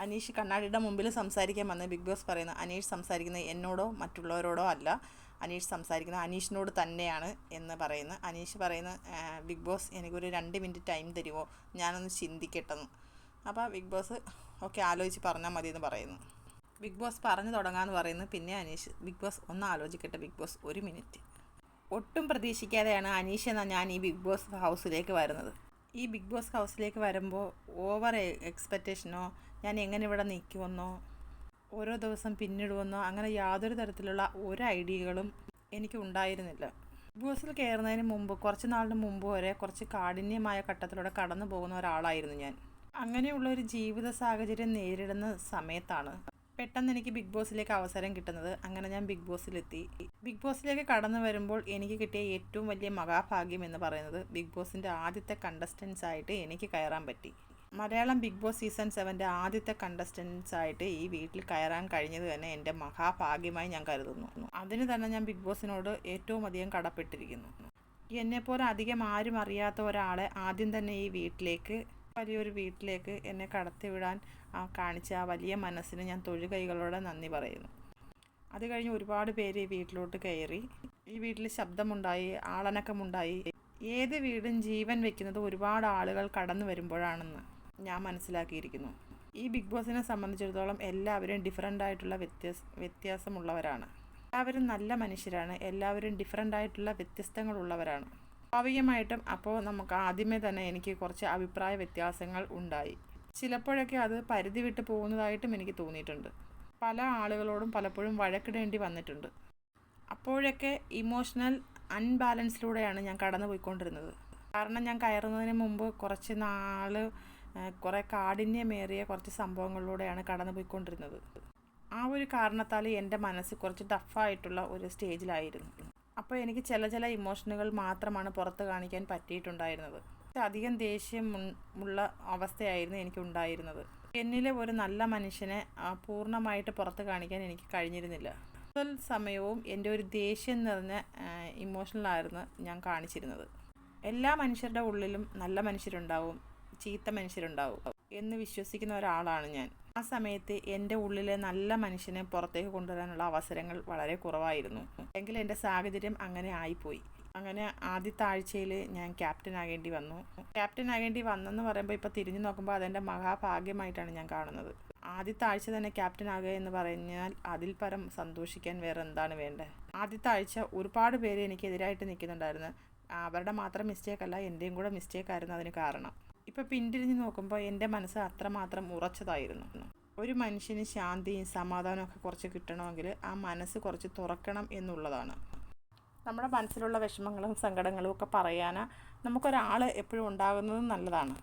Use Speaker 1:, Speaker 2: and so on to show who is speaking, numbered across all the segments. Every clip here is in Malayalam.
Speaker 1: അനീഷ് കണ്ണാടിയുടെ മുമ്പിൽ സംസാരിക്കാൻ വന്ന് ബിഗ് ബോസ് പറയുന്നത് അനീഷ് സംസാരിക്കുന്നത് എന്നോടോ മറ്റുള്ളവരോടോ അല്ല, അനീഷ് സംസാരിക്കുന്നത് അനീഷിനോട് തന്നെയാണ് എന്ന് പറയുന്നു. അനീഷ് പറയുന്ന ബിഗ് ബോസ് എനിക്കൊരു 2 മിനിറ്റ് ടൈം തരുമോ, ഞാനൊന്ന് ചിന്തിക്കട്ടെന്ന്. അപ്പോൾ ബിഗ് ബോസ് ഓക്കെ ആലോചിച്ച് പറഞ്ഞാൽ മതി എന്ന് പറയുന്നു. ബിഗ് ബോസ് പറഞ്ഞു തുടങ്ങാമെന്ന് പറയുന്നു. പിന്നെ അനീഷ് ബിഗ് ബോസ് ഒന്ന് ആലോചിക്കട്ടെ ബിഗ് ബോസ് 1 മിനിറ്റ്. ഒട്ടും പ്രതീക്ഷിക്കാതെയാണ് അനീഷ് എന്ന ഞാൻ ഈ ബിഗ് ബോസ് ഹൗസിലേക്ക് വരുന്നത്. ഈ ബിഗ് ബോസ് ഹൗസിലേക്ക് വരുമ്പോൾ ഓവർ എക്സ്പെക്റ്റേഷനോ ഞാൻ എങ്ങനെ ഇവിടെ നിൽക്കുമെന്നോ ഓരോ ദിവസം പിന്നിടുമെന്നോ അങ്ങനെ യാതൊരു തരത്തിലുള്ള ഒരു ഐഡിയകളും എനിക്ക് ഉണ്ടായിരുന്നില്ല. ബിഗ് ബോസിൽ കയറുന്നതിന് മുമ്പ് കുറച്ച് നാളിന് മുമ്പ് വരെ കുറച്ച് കാഠിന്യമായ ഘട്ടത്തിലൂടെ കടന്നു പോകുന്ന ഒരാളായിരുന്നു ഞാൻ. അങ്ങനെയുള്ള ഒരു ജീവിത സാഹചര്യം നേരിടുന്ന സമയത്താണ് പെട്ടെന്ന് എനിക്ക് ബിഗ് ബോസിലേക്ക് അവസരം കിട്ടുന്നത്. അങ്ങനെ ഞാൻ ബിഗ് ബോസിലെത്തി. ബിഗ് ബോസിലേക്ക് കടന്നു വരുമ്പോൾ എനിക്ക് കിട്ടിയ ഏറ്റവും വലിയ മഹാഭാഗ്യം എന്ന് പറയുന്നത് ബിഗ് ബോസിൻ്റെ ആദ്യത്തെ കണ്ടസ്റ്റൻസ് ആയിട്ട് എനിക്ക് കയറാൻ പറ്റി. മലയാളം ബിഗ് ബോസ് സീസൺ 7 ആദ്യത്തെ കണ്ടസ്റ്റൻസ് ആയിട്ട് ഈ വീട്ടിൽ കയറാൻ കഴിഞ്ഞത് തന്നെ എൻ്റെ മഹാഭാഗ്യമായി ഞാൻ കരുതുന്നു. അതിന് തന്നെ ഞാൻ ബിഗ് ബോസിനോട് ഏറ്റവും അധികം കടപ്പെട്ടിരിക്കുന്നു. എന്നെപ്പോലെ അധികം ആരും അറിയാത്ത ഒരാളെ ആദ്യം തന്നെ ഈ വീട്ടിലേക്ക്, വലിയൊരു വീട്ടിലേക്ക് എന്നെ കടത്തിവിടാൻ കാണിച്ച ആ വലിയ മനസ്സിന് ഞാൻ തൊഴുകൈകളോടെ നന്ദി പറയുന്നു. അത് കഴിഞ്ഞ് ഒരുപാട് പേര് ഈ വീട്ടിലോട്ട് കയറി. ഈ വീട്ടിൽ ശബ്ദമുണ്ടായി, ആളനക്കമുണ്ടായി. ഏത് വീടും ജീവൻ വെക്കുന്നത് ഒരുപാട് ആളുകൾ കടന്നു വരുമ്പോഴാണെന്ന് ഞാൻ മനസ്സിലാക്കിയിരിക്കുന്നു. ഈ ബിഗ് ബോസിനെ സംബന്ധിച്ചിടത്തോളം എല്ലാവരും ഡിഫറൻ്റ് ആയിട്ടുള്ള വ്യത്യാസമുള്ളവരാണ്. എല്ലാവരും നല്ല മനുഷ്യരാണ്. എല്ലാവരും ഡിഫറൻ്റ് ആയിട്ടുള്ള വ്യത്യസ്തങ്ങളുള്ളവരാണ്. സ്വാഭാവികമായിട്ടും അപ്പോൾ നമുക്ക് ആദ്യമേ തന്നെ എനിക്ക് കുറച്ച് അഭിപ്രായ വ്യത്യാസങ്ങൾ ഉണ്ടായി. ചിലപ്പോഴൊക്കെ അത് പരിധി വിട്ട് പോകുന്നതായിട്ടും എനിക്ക് തോന്നിയിട്ടുണ്ട്. പല ആളുകളോടും പലപ്പോഴും വഴക്കിടേണ്ടി വന്നിട്ടുണ്ട്. അപ്പോഴൊക്കെ ഇമോഷണൽ അൺബാലൻസിലൂടെയാണ് ഞാൻ കടന്നു പോയിക്കൊണ്ടിരുന്നത്. കാരണം ഞാൻ കയറുന്നതിന് മുമ്പ് കുറച്ച് നാൾ കുറേ കാഠിന്യമേറിയ കുറച്ച് സംഭവങ്ങളിലൂടെയാണ് കടന്നു പോയിക്കൊണ്ടിരുന്നത്. ആ ഒരു കാരണത്താൽ എൻ്റെ മനസ്സ് കുറച്ച് ടഫായിട്ടുള്ള ഒരു സ്റ്റേജിലായിരുന്നു. അപ്പോൾ എനിക്ക് ചില ഇമോഷനുകൾ മാത്രമാണ് പുറത്ത് കാണിക്കാൻ പറ്റിയിട്ടുണ്ടായിരുന്നത്. അധികം ദേഷ്യം ഉള്ള അവസ്ഥയായിരുന്നു എനിക്കുണ്ടായിരുന്നത്. എന്നിലെ ഒരു നല്ല മനുഷ്യനെ പൂർണ്ണമായിട്ട് പുറത്ത് കാണിക്കാൻ എനിക്ക് കഴിഞ്ഞിരുന്നില്ല. കൂടുതൽ സമയവും എൻ്റെ ഒരു ദേഷ്യം നിറഞ്ഞ ഇമോഷണലായിരുന്നു ഞാൻ കാണിച്ചിരുന്നത്. എല്ലാ മനുഷ്യരുടെ ഉള്ളിലും നല്ല മനുഷ്യരുണ്ടാവും, ചീത്ത മനുഷ്യരുണ്ടാവും എന്ന് വിശ്വസിക്കുന്ന ഒരാളാണ് ഞാൻ. ആ സമയത്ത് എൻ്റെ ഉള്ളിലെ നല്ല മനുഷ്യനെ പുറത്തേക്ക് കൊണ്ടുവരാനുള്ള അവസരങ്ങൾ വളരെ കുറവായിരുന്നു. എങ്കിൽ എൻ്റെ സാഹചര്യം അങ്ങനെ ആയിപ്പോയി. അങ്ങനെ ആദ്യത്തെ ആഴ്ചയിൽ ഞാൻ ക്യാപ്റ്റൻ ആകേണ്ടി വന്നു. ക്യാപ്റ്റൻ ആകേണ്ടി വന്നെന്ന് പറയുമ്പോൾ ഇപ്പോൾ തിരിഞ്ഞു നോക്കുമ്പോൾ അതെൻ്റെ മഹാഭാഗ്യമായിട്ടാണ് ഞാൻ കാണുന്നത്. ആദ്യത്തെ ആഴ്ച തന്നെ ക്യാപ്റ്റൻ ആകുക എന്ന് പറഞ്ഞാൽ അതിൽ പരം സന്തോഷിക്കാൻ വേറെ എന്താണ് വേണ്ടത്. ആദ്യത്തെ ആഴ്ച ഒരുപാട് പേര് എനിക്കെതിരായിട്ട് നിൽക്കുന്നുണ്ടായിരുന്നു. അവരുടെ മാത്രം മിസ്റ്റേക്കല്ല, എൻ്റെയും കൂടെ മിസ്റ്റേക്കായിരുന്നു അതിന് കാരണം. ഇപ്പോൾ പിന്തിരിഞ്ഞ് നോക്കുമ്പോൾ എൻ്റെ മനസ്സ് അത്രമാത്രം ഉറച്ചതായിരുന്നു. ഒരു മനുഷ്യന് ശാന്തിയും സമാധാനവും ഒക്കെ കുറച്ച് കിട്ടണമെങ്കിൽ ആ മനസ്സ് കുറച്ച് തുറക്കണം എന്നുള്ളതാണ്. നമ്മുടെ മനസ്സിലുള്ള വിഷമങ്ങളും സങ്കടങ്ങളും ഒക്കെ പറയാൻ നമുക്കൊരാൾ എപ്പോഴും ഉണ്ടാകുന്നതും നല്ലതാണ്.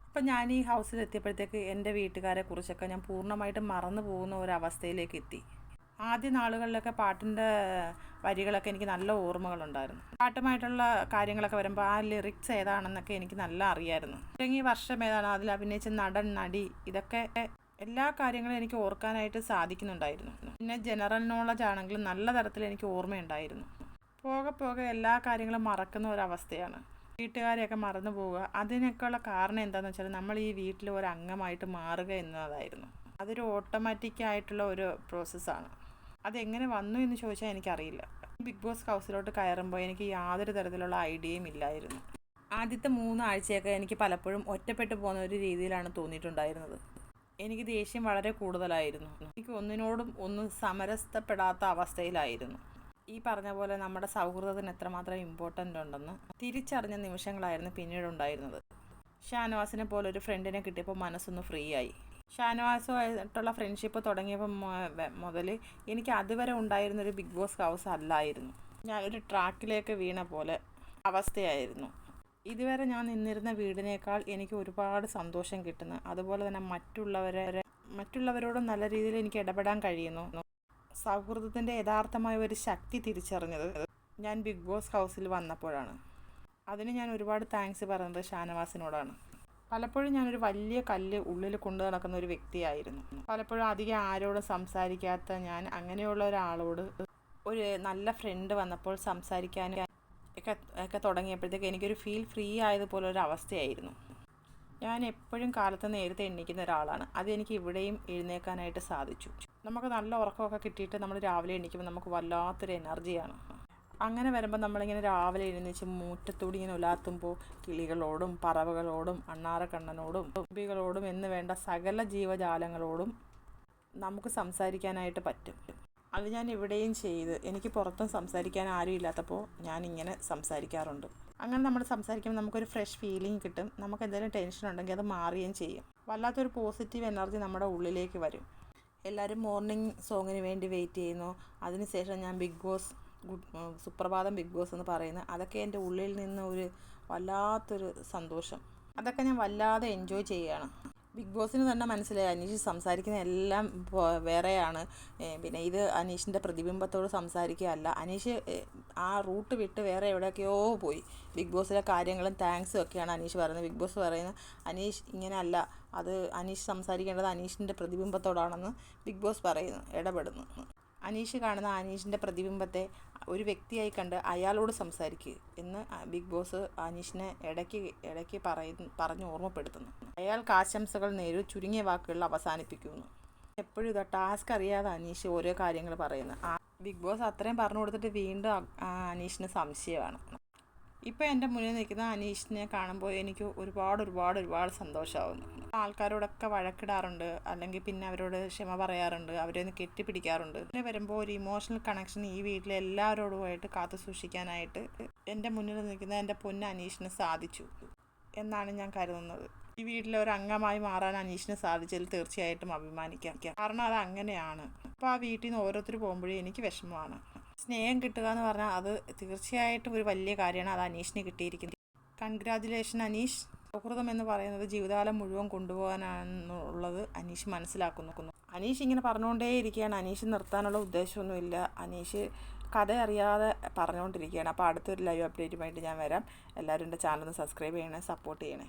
Speaker 1: അപ്പം ഞാൻ ഈ ഹൗസിലെത്തിയപ്പോഴത്തേക്ക് എൻ്റെ വീട്ടുകാരെ കുറിച്ചൊക്കെ ഞാൻ പൂർണ്ണമായിട്ടും മറന്നു പോകുന്ന ഒരവസ്ഥയിലേക്ക് എത്തി. ആദ്യ നാളുകളിലൊക്കെ പാട്ടിൻ്റെ വരികളൊക്കെ എനിക്ക് നല്ല ഓർമ്മകളുണ്ടായിരുന്നു. പാട്ടുമായിട്ടുള്ള കാര്യങ്ങളൊക്കെ വരുമ്പോൾ ആ ലിറിക്സ് ഏതാണെന്നൊക്കെ എനിക്ക് നല്ല അറിയായിരുന്നു. തുടങ്ങിയ വർഷം ഏതാണ്, അതിൽ അഭിനയിച്ച നടൻ, നടി, ഇതൊക്കെ എല്ലാ കാര്യങ്ങളും എനിക്ക് ഓർക്കാനായിട്ട് സാധിക്കുന്നുണ്ടായിരുന്നു. പിന്നെ ജനറൽ നോളജ് ആണെങ്കിലും നല്ല തരത്തിൽ എനിക്ക് ഓർമ്മയുണ്ടായിരുന്നു. പോകെ പോകെ എല്ലാ കാര്യങ്ങളും മറക്കുന്ന ഒരവസ്ഥയാണ്. വീട്ടുകാരെയൊക്കെ മറന്നു പോവുക. അതിനൊക്കെയുള്ള കാരണം എന്താണെന്ന് വെച്ചാൽ നമ്മൾ ഈ വീട്ടിൽ ഒരു അംഗമായിട്ട് മാറുക എന്നതായിരുന്നു. അതൊരു ഓട്ടോമാറ്റിക്കായിട്ടുള്ള ഒരു പ്രോസസ്സാണ്. അതെങ്ങനെ വന്നു എന്ന് ചോദിച്ചാൽ എനിക്കറിയില്ല. ബിഗ് ബോസ് ഹൗസിലോട്ട് കയറുമ്പോൾ എനിക്ക് യാതൊരു തരത്തിലുള്ള ഐഡിയയും ഇല്ലായിരുന്നു. ആദ്യത്തെ 3 ആഴ്ചയൊക്കെ എനിക്ക് പലപ്പോഴും ഒറ്റപ്പെട്ടു പോകുന്ന ഒരു രീതിയിലാണ് തോന്നിയിട്ടുണ്ടായിരുന്നത്. എനിക്ക് ദേഷ്യം വളരെ കൂടുതലായിരുന്നു. എനിക്ക് ഒന്നിനോടും ഒന്നും സമരസപ്പെടാത്ത അവസ്ഥയിലായിരുന്നു. ഈ പറഞ്ഞ പോലെ നമ്മുടെ സൗഹൃദത്തിന് എത്രമാത്രം ഇമ്പോർട്ടൻ്റ് ഉണ്ടെന്ന് തിരിച്ചറിഞ്ഞ നിമിഷങ്ങളായിരുന്നു പിന്നീടുണ്ടായിരുന്നത്. ഷാനവാസിനെ പോലെ ഒരു ഫ്രണ്ടിനെ കിട്ടിയപ്പോൾ മനസ്സൊന്ന് ഫ്രീ ആയി. ഷാനവാസുമായിട്ടുള്ള ഫ്രണ്ട്ഷിപ്പ് തുടങ്ങിയപ്പോൾ മുതൽ എനിക്ക് അതുവരെ ഉണ്ടായിരുന്നൊരു ബിഗ് ബോസ് ഹൗസ് അല്ലായിരുന്നു. ഞാനൊരു ട്രാക്കിലേക്ക് വീണ പോലെ അവസ്ഥയായിരുന്നു. ഇതുവരെ ഞാൻ നിന്നിരുന്ന വീടിനേക്കാൾ എനിക്ക് ഒരുപാട് സന്തോഷം കിട്ടുന്നു. അതുപോലെ തന്നെ മറ്റുള്ളവരോടും നല്ല രീതിയിൽ എനിക്ക് ഇടപെടാൻ കഴിയുന്നു. സൗഹൃദത്തിൻ്റെ യഥാർത്ഥമായ ഒരു ശക്തി തിരിച്ചറിഞ്ഞത് ഞാൻ ബിഗ് ബോസ് ഹൗസിൽ വന്നപ്പോഴാണ്. അതിന് ഞാൻ ഒരുപാട് താങ്ക്സ് പറയുന്നത് ഷാനവാസിനോടാണ്. പലപ്പോഴും ഞാനൊരു വലിയ കല്ല് ഉള്ളിൽ കൊണ്ടു നടക്കുന്ന ഒരു വ്യക്തിയായിരുന്നു. പലപ്പോഴും അധികം ആരോടും സംസാരിക്കാത്ത ഞാൻ അങ്ങനെയുള്ള ഒരാളോട് ഒരു നല്ല ഫ്രണ്ട് വന്നപ്പോൾ സംസാരിക്കാനും ഒക്കെ തുടങ്ങിയപ്പോഴത്തേക്ക് എനിക്കൊരു ഫ്രീ ആയതുപോലെ ഒരു അവസ്ഥയായിരുന്നു. ഞാൻ എപ്പോഴും കാലത്ത് നേരത്തെ എണീക്കുന്ന ഒരാളാണ്. അതെനിക്ക് ഇവിടെയും എഴുന്നേൽക്കാനായിട്ട് സാധിച്ചു. നമുക്ക് നല്ല ഉറക്കമൊക്കെ കിട്ടിയിട്ട് നമ്മൾ രാവിലെ എണീക്കുമ്പോൾ നമുക്ക് വല്ലാത്തൊരു എനർജിയാണ്. അങ്ങനെ വരുമ്പോൾ നമ്മളിങ്ങനെ രാവിലെ എഴുന്നേച്ച് മുറ്റത്തൂടി ഇങ്ങനെ ഉലാത്തുമ്പോൾ കിളികളോടും പറവകളോടും അണ്ണാറക്കണ്ണനോടും തുമ്പികളോടും എന്ന് വേണ്ട സകല ജീവജാലങ്ങളോടും നമുക്ക് സംസാരിക്കാനായിട്ട് പറ്റും. അത് ഞാൻ ഇവിടെയും ചെയ്ത് എനിക്ക് പുറത്തും സംസാരിക്കാൻ ആരും ഇല്ലാത്തപ്പോൾ ഞാനിങ്ങനെ സംസാരിക്കാറുണ്ട്. അങ്ങനെ നമ്മൾ സംസാരിക്കുമ്പോൾ നമുക്കൊരു ഫ്രഷ് ഫീലിംഗ് കിട്ടും. നമുക്ക് എന്തെങ്കിലും ടെൻഷൻ ഉണ്ടെങ്കിൽ അത് മാറുകയും ചെയ്യും. വല്ലാത്തൊരു പോസിറ്റീവ് എനർജി നമ്മുടെ ഉള്ളിലേക്ക് വരും. എല്ലാവരും മോർണിംഗ് സോങ്ങിന് വേണ്ടി വെയിറ്റ് ചെയ്യുന്നു. അതിനുശേഷം ഞാൻ ബിഗ് ബോസ് സുപ്രഭാതം ബിഗ് ബോസ് എന്ന് പറയുന്നത്, അതൊക്കെ എൻ്റെ ഉള്ളിൽ നിന്ന് ഒരു വല്ലാത്തൊരു സന്തോഷം. അതൊക്കെ ഞാൻ വല്ലാതെ എൻജോയ് ചെയ്യുകയാണ്. ബിഗ് ബോസിന് തന്നെ മനസ്സിലായി അനീഷ് സംസാരിക്കുന്ന എല്ലാം വേറെയാണ്. പിന്നെ ഇത് അനീഷിൻ്റെ പ്രതിബിംബത്തോട് സംസാരിക്കുകയല്ല. അനീഷ് ആ റൂട്ട് വിട്ട് വേറെ എവിടെയൊക്കെയോ പോയി. ബിഗ് ബോസിലെ കാര്യങ്ങളും താങ്ക്സും ഒക്കെയാണ് അനീഷ് പറയുന്നത്. ബിഗ് ബോസ് പറയുന്നത് അനീഷ് ഇങ്ങനെയല്ല, അത് അനീഷ് സംസാരിക്കേണ്ടത് അനീഷിൻ്റെ പ്രതിബിംബത്തോടാണെന്ന് ബിഗ് ബോസ് പറയുന്നു, ഇടപെടുന്നു. അനീഷ് കാണുന്ന അനീഷിൻ്റെ പ്രതിബിംബത്തെ ഒരു വ്യക്തിയായി കണ്ട് അയാളോട് സംസാരിക്കുക എന്ന് ബിഗ് ബോസ് അനീഷിനെ ഇടയ്ക്ക് പറഞ്ഞ് ഓർമ്മപ്പെടുത്തുന്നു. അയാൾക്ക് ആശംസകൾ നേരും, ചുരുങ്ങിയ വാക്കുകളിൽ അവസാനിപ്പിക്കുന്നു. എപ്പോഴും ഇതാ ടാസ്ക് അറിയാതെ അനീഷ് ഓരോ കാര്യങ്ങൾ പറയുന്നത്. ബിഗ് ബോസ് അത്രയും പറഞ്ഞു കൊടുത്തിട്ട് വീണ്ടും അനീഷിന് സംശയമാണ്. ഇപ്പോൾ എൻ്റെ മുന്നിൽ നിൽക്കുന്ന അനീഷിനെ കാണുമ്പോൾ എനിക്ക് ഒരുപാട് സന്തോഷമാകുന്നു. ആൾക്കാരോടൊക്കെ വഴക്കിടാറുണ്ട്, അല്ലെങ്കിൽ പിന്നെ അവരോട് ക്ഷമ പറയാറുണ്ട്, അവരെ ഒന്ന് കെട്ടിപ്പിടിക്കാറുണ്ട്. പിന്നെ വരുമ്പോൾ ഒരു ഇമോഷണൽ കണക്ഷൻ ഈ വീട്ടിലെ എല്ലാവരോടുമായിട്ട് കാത്തു സൂക്ഷിക്കാനായിട്ട് എൻ്റെ മുന്നിൽ നിൽക്കുന്ന എൻ്റെ പൊന്ന് അനീഷിന് സാധിച്ചു എന്നാണ് ഞാൻ കരുതുന്നത്. ഈ വീട്ടിലെ ഒരു അംഗമായി മാറാൻ അനീഷിന് സാധിച്ചതിൽ തീർച്ചയായിട്ടും അഭിമാനിക്കാം. കാരണം അത് അങ്ങനെയാണ്. അപ്പോൾ ആ വീട്ടിൽ നിന്ന് ഓരോരുത്തർ പോകുമ്പോഴേ എനിക്ക് വിഷമമാണ്. സ്നേഹം കിട്ടുക എന്ന് പറഞ്ഞാൽ അത് തീർച്ചയായിട്ടും ഒരു വലിയ കാര്യമാണ്. അത് അനീഷിന് കിട്ടിയിരിക്കുന്നത്. കൺഗ്രാജുലേഷൻ അനീഷ്. സൗഹൃദം എന്ന് പറയുന്നത് ജീവിതകാലം മുഴുവൻ കൊണ്ടുപോകാനാണെന്നുള്ളത് അനീഷ് മനസ്സിലാക്കുന്നു. അനീഷ് ഇങ്ങനെ പറഞ്ഞുകൊണ്ടേയിരിക്കുകയാണ്. അനീഷ് നിർത്താനുള്ള ഉദ്ദേശമൊന്നുമില്ല. അനീഷ് കഥ അറിയാതെ പറഞ്ഞുകൊണ്ടിരിക്കുകയാണ്. അപ്പോൾ അടുത്തൊരു ലൈവ് അപ്ഡേറ്റുമായിട്ട് ഞാൻ വരാം. എല്ലാവരും എൻ്റെ ചാനൽ ഒന്ന് സബ്സ്ക്രൈബ് ചെയ്യണേ, സപ്പോർട്ട് ചെയ്യണേ.